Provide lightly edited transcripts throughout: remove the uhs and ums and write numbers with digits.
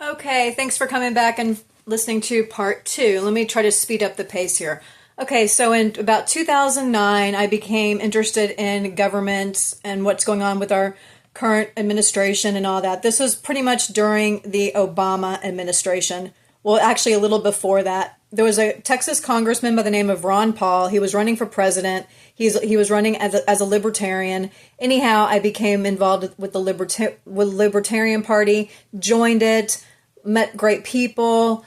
Okay, thanks for coming back and listening to part two. Let me try to speed up the pace here. Okay, so in about 2009, I became interested in government and what's going on with our current administration and all that. This was pretty much during the Obama administration. Well, actually, a little before that. There was a Texas congressman by the name of Ron Paul. He was running for president. He was running as a libertarian. Anyhow, I became involved with the Libertarian Party, joined it, met great people,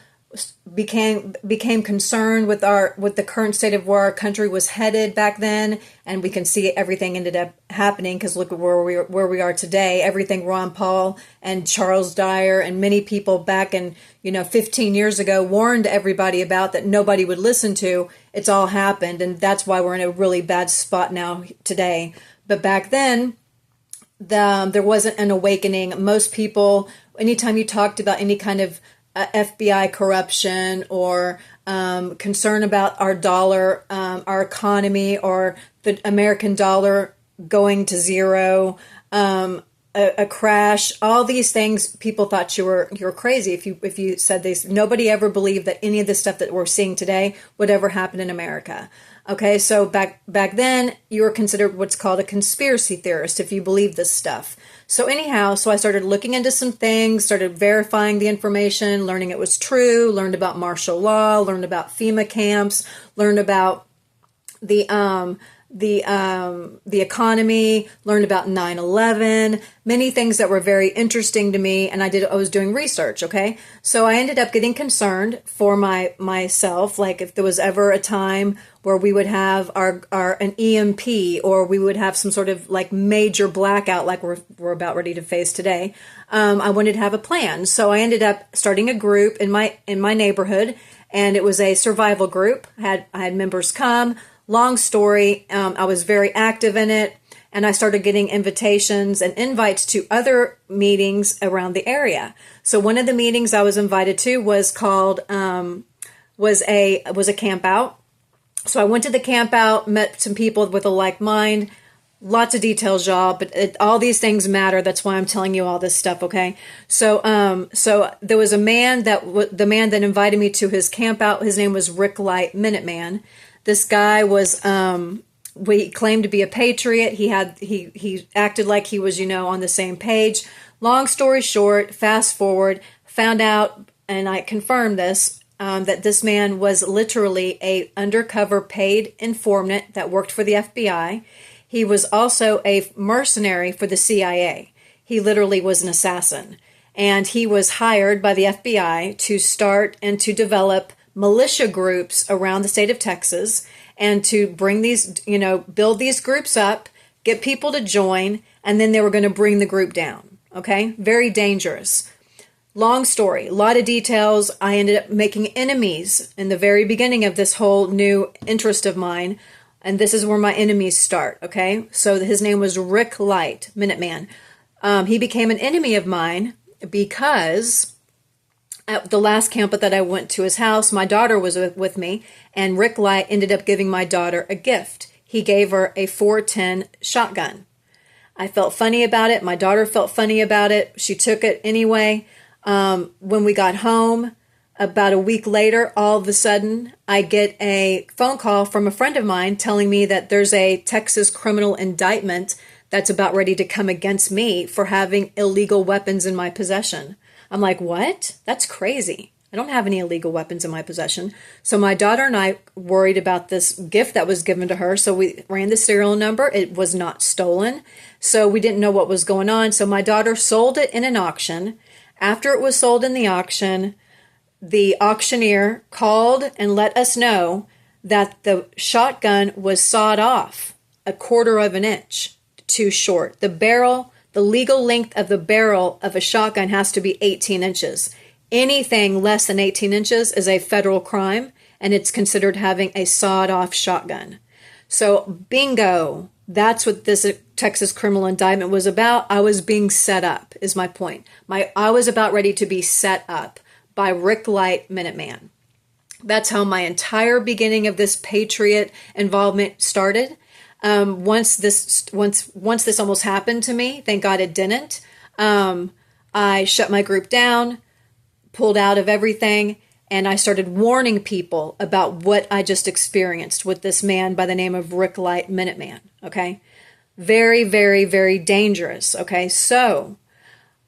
became concerned with the current state of where our country was headed back then, and we can see everything ended up happening because look at where we are today. Everything Ron Paul and Charles Dyer and many people back in 15 years ago warned everybody about that nobody would listen to. It's all happened, and that's why we're in a really bad spot now today. But back then, there wasn't an awakening. Most people, anytime you talked about any kind of FBI corruption or concern about our dollar, our economy, or the American dollar going to zero, a crash, all these things, people thought you were crazy if you said this. Nobody ever believed that any of the stuff that we're seeing today would ever happen in America. Okay, so back then you were considered what's called a conspiracy theorist if you believe this stuff. So anyhow, so I started looking into some things, started verifying the information, learning it was true, learned about martial law, learned about FEMA camps, learned about the economy, learned about 9/11, many things that were very interesting to me, and I was doing research, okay? So I ended up getting concerned for myself, like if there was ever a time where we would have an EMP, or we would have some sort of like major blackout like we're about ready to face today. I wanted to have a plan. So I ended up starting a group in my neighborhood, and it was a survival group. I had members come. Long story, I was very active in it, and I started getting invitations and invites to other meetings around the area. So one of the meetings I was invited to was called was a camp out. So I went to the camp out, met some people with a like mind. Lots of details, y'all, but all these things matter. That's why I'm telling you all this stuff, okay? So there was a man the man that invited me to his camp out. His name was Rick Light, Minuteman. This guy was, he claimed to be a patriot. He acted like he was, on the same page. Long story short, fast forward, found out, and I confirmed this, that this man was literally a undercover paid informant that worked for the FBI. He was also a mercenary for the CIA. He literally was an assassin. And he was hired by the FBI to start and to develop militia groups around the state of Texas, and to bring these, build these groups up, get people to join, and then they were going to bring the group down. Okay? Very dangerous. Long story, a lot of details. I ended up making enemies in the very beginning of this whole new interest of mine, and this is where my enemies start. Okay? So his name was Rick Light, Minuteman. He became an enemy of mine because at the last camp that I went to his house, my daughter was with me, and Rick Light ended up giving my daughter a gift. He gave her a 410 shotgun. I felt funny about it. My daughter felt funny about it. She took it anyway. When we got home, about a week later, all of a sudden, I get a phone call from a friend of mine telling me that there's a Texas criminal indictment that's about ready to come against me for having illegal weapons in my possession. I'm like, what? That's crazy. I don't have any illegal weapons in my possession. So my daughter and I worried about this gift that was given to her. So we ran the serial number. It was not stolen. So we didn't know what was going on. So my daughter sold it in an auction. After it was sold in the auction, the auctioneer called and let us know that the shotgun was sawed off 1/4 of an inch too short. The legal length of the barrel of a shotgun has to be 18 inches. Anything less than 18 inches is a federal crime, and it's considered having a sawed-off shotgun. So, bingo, that's what this Texas criminal indictment was about. I was being set up, is my point. I was about ready to be set up by Rick Light, Minuteman. That's how my entire beginning of this patriot involvement started. Once this almost happened to me, thank God it didn't. I shut my group down, pulled out of everything, and I started warning people about what I just experienced with this man by the name of Rick Light Minuteman. Okay. Very, very, very dangerous. Okay. So,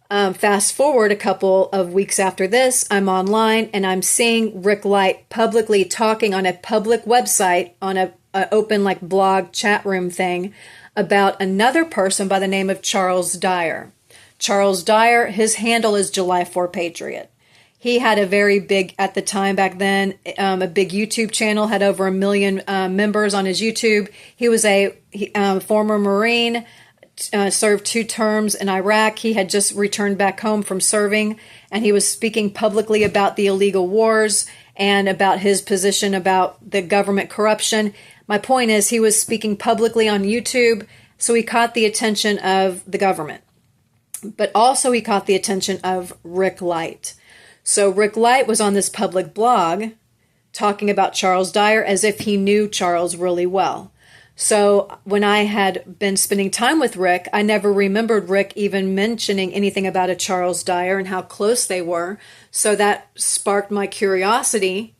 fast forward a couple of weeks after this, I'm online and I'm seeing Rick Light publicly talking on a public website, on a open like blog chat room thing, about another person by the name of Charles Dyer. Charles Dyer, his handle is July 4 Patriot. He had a very big, at the time back then, a big YouTube channel, had over 1 million members on his YouTube. He was a former Marine, served 2 terms in Iraq. He had just returned back home from serving, and he was speaking publicly about the illegal wars and about his position about the government corruption. My point is, he was speaking publicly on YouTube, so he caught the attention of the government. But also he caught the attention of Rick Light. So Rick Light was on this public blog talking about Charles Dyer as if he knew Charles really well. So when I had been spending time with Rick, I never remembered Rick even mentioning anything about a Charles Dyer and how close they were. So that sparked my curiosity.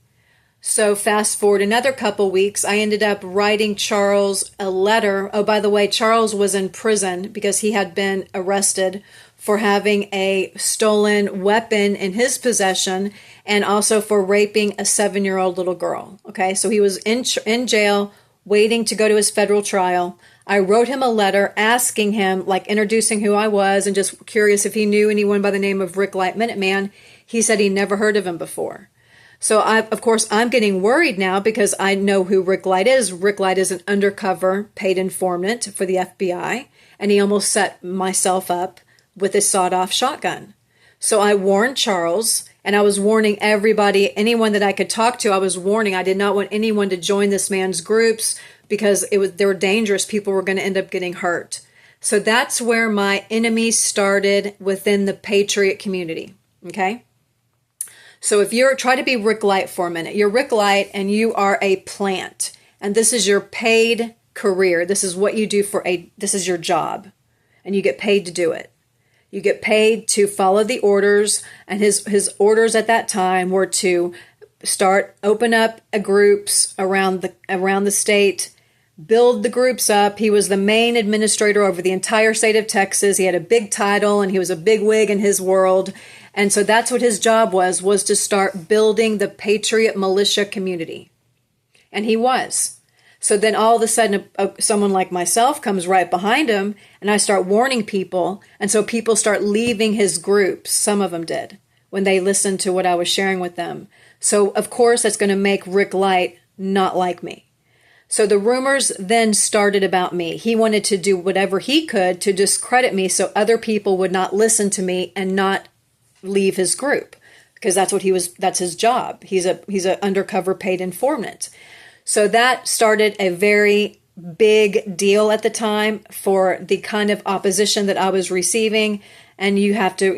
So fast forward another couple weeks, I ended up writing Charles a letter. Oh, by the way, Charles was in prison because he had been arrested for having a stolen weapon in his possession and also for raping a 7-year-old little girl. Okay, so he was in jail waiting to go to his federal trial. I wrote him a letter asking him, like introducing who I was and just curious if he knew anyone by the name of Rick Light Minuteman. He said he never heard of him before. So of course, I'm getting worried now because I know who Rick Light is. Rick Light is an undercover paid informant for the FBI, and he almost set myself up with a sawed-off shotgun. So I warned Charles, and I was warning everybody, anyone that I could talk to, I was warning. I did not want anyone to join this man's groups because they were dangerous. People were going to end up getting hurt. So that's where my enemies started within the Patriot community, okay? So if try to be Rick Light for a minute. You're Rick Light, and you are a plant, and this is your paid career. This is what you do this is your job, and you get paid to do it. You get paid to follow the orders, and his orders at that time were to open up groups around the state, build the groups up. He was the main administrator over the entire state of Texas. He had a big title, and he was a big wig in his world. And so that's what his job was to start building the Patriot militia community. And he was. So then all of a sudden, someone like myself comes right behind him, and I start warning people. And so people start leaving his groups. Some of them did, when they listened to what I was sharing with them. So, of course, that's going to make Rick Light not like me. So the rumors then started about me. He wanted to do whatever he could to discredit me so other people would not listen to me and not leave his group, because that's his job. He's an undercover paid informant. So that started a very big deal at the time for the kind of opposition that I was receiving. And you have to,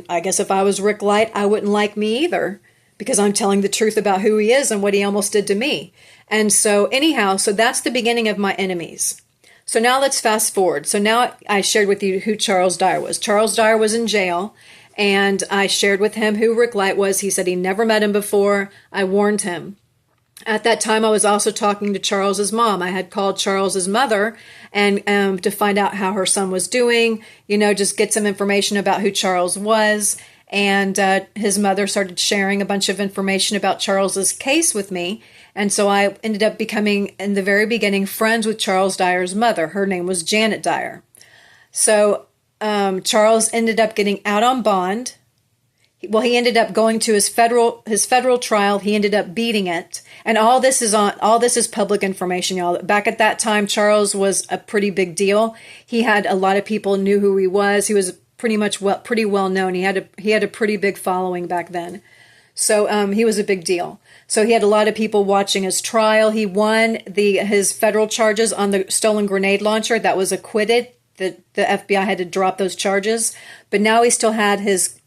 I guess if I was Rick Light, I wouldn't like me either, because I'm telling the truth about who he is and what he almost did to me. And so anyhow, so that's the beginning of my enemies. So now let's fast forward. So now I shared with you who Charles Dyer was. Charles Dyer was in jail, and I shared with him who Rick Light was. He said he never met him before. I warned him. At that time, I was also talking to Charles's mom. I had called Charles's mother and to find out how her son was doing, just get some information about who Charles was. And his mother started sharing a bunch of information about Charles's case with me. And so I ended up becoming, in the very beginning, friends with Charles Dyer's mother. Her name was Janet Dyer. So Charles ended up getting out on bond. Well, he ended up going to his federal trial. He ended up beating it. And all this is public information, y'all. Back at that time, Charles was a pretty big deal. He had a lot of people knew who he was. He was pretty well known. He had a pretty big following back then. So he was a big deal. So he had a lot of people watching his trial. He won his federal charges on the stolen grenade launcher. That was acquitted. The FBI had to drop those charges, but now he still had his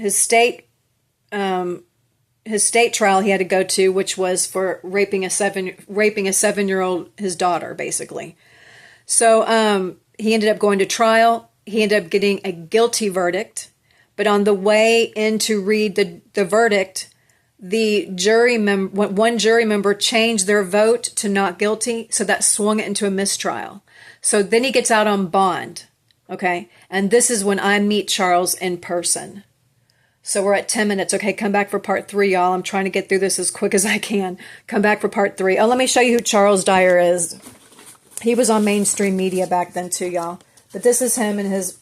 state trial he had to go to, which was for raping a 7-year-old, his daughter, basically. So he ended up going to trial. He ended up getting a guilty verdict, But on the way in to read the verdict, the one jury member changed their vote to not guilty, so that swung it into a mistrial. So then he gets out on bond, okay? And this is when I meet Charles in person. So we're at 10 minutes. Okay, come back for part 3, y'all. I'm trying to get through this as quick as I can. Come back for part 3. Oh, let me show you who Charles Dyer is. He was on mainstream media back then too, y'all. But this is him in his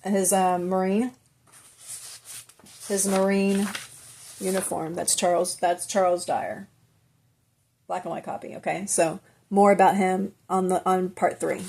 Marine uniform. That's Charles Dyer. Black and white copy, okay? So more about him on part 3.